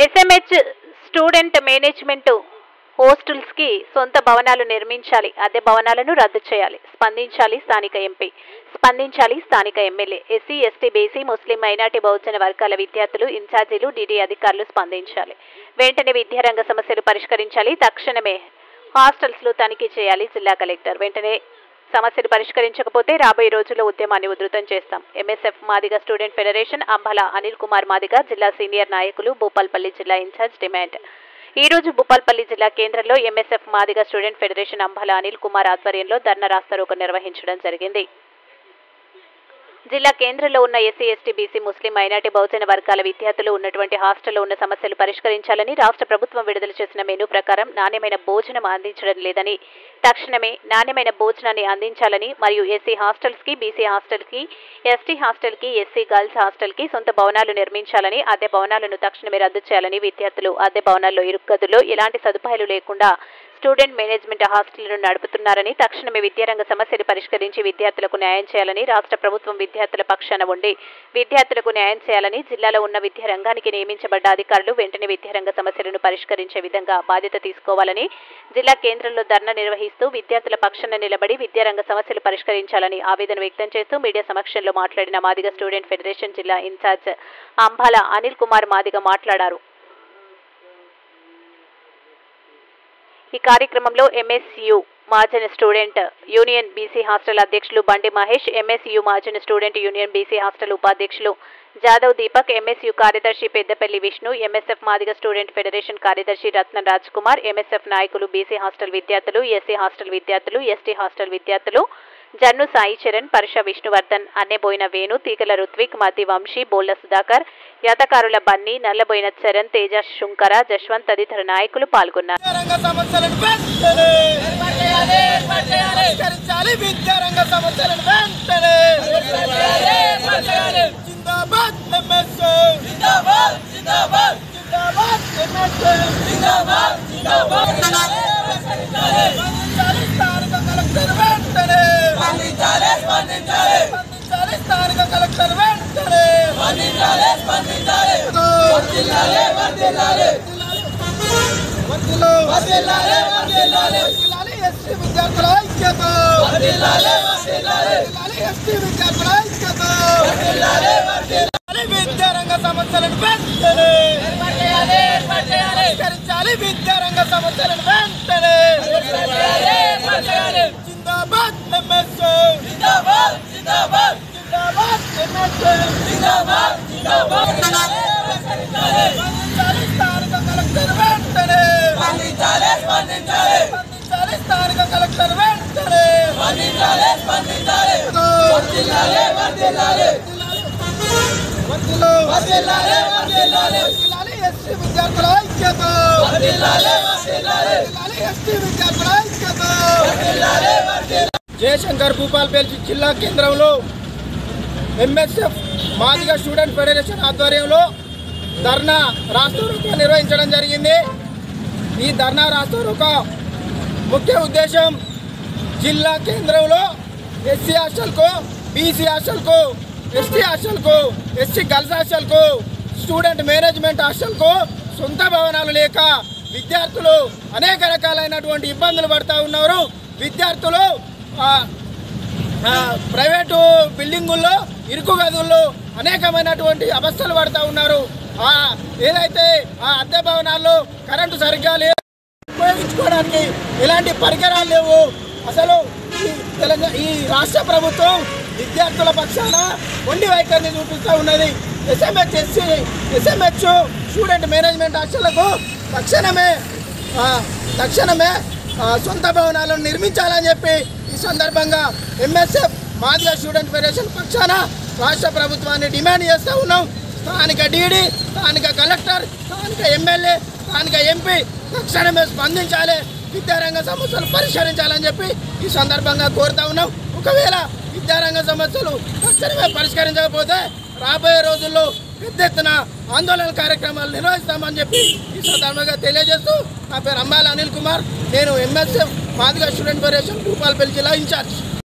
SMH student management hostels కి సొంత భవనాలు నిర్మించాలి, అద్దె భవనాలను రద్దు చేయాలి. స్పందించాలి స్థానిక ఎంపీ, స్పందించాలి స్థానిక ఎమ్మెల్యే. ఎస్సీ, ఎస్టీ, బీసీ, ముస్లిం, మైనార్టీ, బహుజన వర్గాల విద్యార్థులు, ఇన్ఛార్జీలు, డీడీ అధికారులు స్పందించాలి. వెంటనే విద్యారంగ సమస్యలు పరిష్కరించాలి. తక్షణమే హాస్టల్స్ లో తనిఖీ చేయాలి జిల్లా కలెక్టర్. వెంటనే సమస్యలు పరిష్కరించకపోతే రాబోయే రోజుల్లో ఉద్యమాన్ని ఉధృతం చేస్తాం. MSF Madiga student federation Ambala Anil Kumar Madiga జిల్లా సీనియర్ నాయకులు, భూపాల్పల్లి జిల్లా ఇన్ఛార్జ్ డిమాండ్. ఈ రోజు భూపాల్పల్లి జిల్లా కేంద్రంలో MSF Madiga student federation Ambala Anil Kumar ఆధ్వర్యంలో ధర్నా రాస్తారోకో నిర్వహించడం జరిగింది. జిల్లా కేంద్రంలో ఉన్న ఎస్సీ, ఎస్టీ, బీసీ, ముస్లిం, మైనార్టీ, బహుజన వర్గాల విద్యార్థులు ఉన్నటువంటి హాస్టల్లో ఉన్న సమస్యలు పరిష్కరించాలని, రాష్ట్ర ప్రభుత్వం విడుదల చేసిన మెనూ ప్రకారం నాణ్యమైన భోజనం అందించడం లేదని, తక్షణమే నాణ్యమైన భోజనాన్ని అందించాలని, మరియు ఎస్సీ హాస్టల్స్ కి, బీసీ హాస్టల్ కి, ఎస్టీ హాస్టల్ కి, ఎస్సీ గర్ల్స్ హాస్టల్ కి సొంత భవనాలు నిర్మించాలని, అద్దె భవనాలను తక్షణమే రద్దు చేయాలని, విద్యార్థులు అద్దె భవనాల్లో ఇరుగ్గదుల్లో ఎలాంటి సదుపాయాలు లేకుండా స్టూడెంట్ మేనేజ్మెంట్ హాస్టళ్లను నడుపుతున్నారని, తక్షణమే విద్యారంగ సమస్యలు పరిష్కరించి విద్యార్థులకు న్యాయం చేయాలని, రాష్ట్ర ప్రభుత్వం విద్యార్థుల పక్షాన ఉండి విద్యార్థులకు న్యాయం చేయాలని, జిల్లాలో ఉన్న విద్యారంగానికి నియమించబడ్డ అధికారులు వెంటనే విద్యారంగ సమస్యలను పరిష్కరించే విధంగా బాధ్యత తీసుకోవాలని జిల్లా కేంద్రంలో ధర్నా నిర్వహిస్తూ విద్యార్థుల పక్షాన నిలబడి విద్యారంగ సమస్యలు పరిష్కరించాలని ఆవేదన వ్యక్తం చేస్తూ మీడియా సమక్షంలో మాట్లాడిన మాదిగ స్టూడెంట్ ఫెడరేషన్ జిల్లా ఇన్ఛార్జ్ అంబాల అనిల్ కుమార్ మాదిగ మాట్లాడారు. ఈ కార్యక్రమంలో MSU Mahajana student union BC hostel అధ్యక్షులు Bandi Mahesh, MSU Mahajana student union BC hostel ఉపాధ్యక్షులు జాదవ్ దీపక్, ఎంఎస్యు కార్యదర్శి Peddapalli Vishnu, MSF Madiga student federation కార్యదర్శి రత్నం రాజ్ కుమార్, ఎంఎస్ఎఫ్ నాయకులు, బీసీ హాస్టల్ విద్యార్థులు, ఎస్సీ హాస్టల్ విద్యార్థులు, ఎస్టీ హాస్టల్ విద్యార్థులు జన్ను సాయి చరణ్, పరుష విష్ణువర్ధన్, అన్నెబోయిన వేణు, తీగల రుత్విక్, మతి వంశీ, బోళ్ల సుధాకర్, యాతకారుల బన్నీ, నల్లబోయిన చరణ్, తేజ శుంకర, జశ్వంత్ తదితర నాయకులు పాల్గొన్నారు. విద్యారంగ సమస్యలను పరిష్కరించాలి. విద్యారంగ సమస్యలను వెంటనే జిందాబాద్ ఎంఎస్, జిందాబాద్ జిందాబాద్ జిందాబాద్ ఎంఎస్, జిందాబాద్ జిందాబాద్. స్పందించాలి స్థానిక కలెక్టర్ వెంటనే, స్పందించాలి స్పందించాలి స్పందించాలి స్థానిక కలెక్టర్ వెంటనే, స్పందించాలి స్పందించాలి వర్ధిల్లాలి వర్ధిల్లాలి వర్ధిల్లాలి వర్ధిల్లాలి ఎస్టీ విద్యార్థుల ఐక్యత, వర్ధిల్లాలి వర్ధిల్లాలి ఎస్టీ విద్యార్థుల ఐక్యత, వర్ధిల్లాలి వర్ధిల్లాలి. జయశంకర్ భూపాల్పల్లి జిల్లా కేంద్రంలో ఎంఎస్ఎఫ్ మాదిగ స్టూడెంట్ ఫెడరేషన్ ఆధ్వర్యంలో ధర్నా రాస్తారోకో నిర్వహించడం జరిగింది. ఈ ధర్నా రాస్తారోకో ముఖ్య ఉద్దేశం జిల్లా కేంద్రంలో ఎస్సీ హాస్టల్కు, బీసీ హాస్టల్కు, ఎస్టీ హాస్టల్కు, ఎస్సీ గర్ల్స్ హాస్టల్కు, స్టూడెంట్ మేనేజ్మెంట్ హాస్టల్కు సొంత భవనాలు లేక విద్యార్థులు అనేక రకాలైనటువంటి ఇబ్బందులు పడుతూ ఉన్నారు. విద్యార్థులు ప్రైవేటు బిల్డింగుల్లో, ఇరుకు గదుల్లో అనేకమైనటువంటి అవస్థలు పడుతూ ఉన్నారు. ఏదైతే ఆ అద్దె భవనాల్లో కరెంటు సరిగ్గా లేదు, ఉపయోగించుకోవడానికి ఎలాంటి పరికరాలు లేవు. అసలు ఈ రాష్ట్ర ప్రభుత్వం విద్యార్థుల పక్షాన మొండి వైఖరిని చూపిస్తూ ఉన్నది. ఎస్ఎంహెచ్ స్టూడెంట్ మేనేజ్మెంట్ హాస్టళ్లకు తక్షణమే సొంత భవనాలను నిర్మించాలని చెప్పి ఈ సందర్భంగా ఎంఎస్ఎఫ్ మాదిగ స్టూడెంట్ ఫెడరేషన్ పక్షాన రాష్ట్ర ప్రభుత్వాన్ని డిమాండ్ చేస్తూ ఉన్నాం. స్థానిక డీడీ, స్థానిక కలెక్టర్, స్థానిక ఎమ్మెల్యే, స్థానిక ఎంపీ తక్షణమే స్పందించాలి, విద్యారంగ సమస్యలు పరిష్కరించాలని చెప్పి ఈ సందర్భంగా కోరుతా ఉన్నాం. ఒకవేళ విద్యారంగ సమస్యలు తక్షణమే పరిష్కరించకపోతే రాబోయే రోజుల్లో పెద్ద ఎత్తున ఆందోళన కార్యక్రమాలు నిర్వహిస్తామని చెప్పి ఈ సందర్భంగా తెలియజేస్తూ, నా పేరు అంబాల అనిల్ కుమార్, నేను MSF Madiga student federation Bhupalpalli జిల్లా ఇన్ఛార్జ్.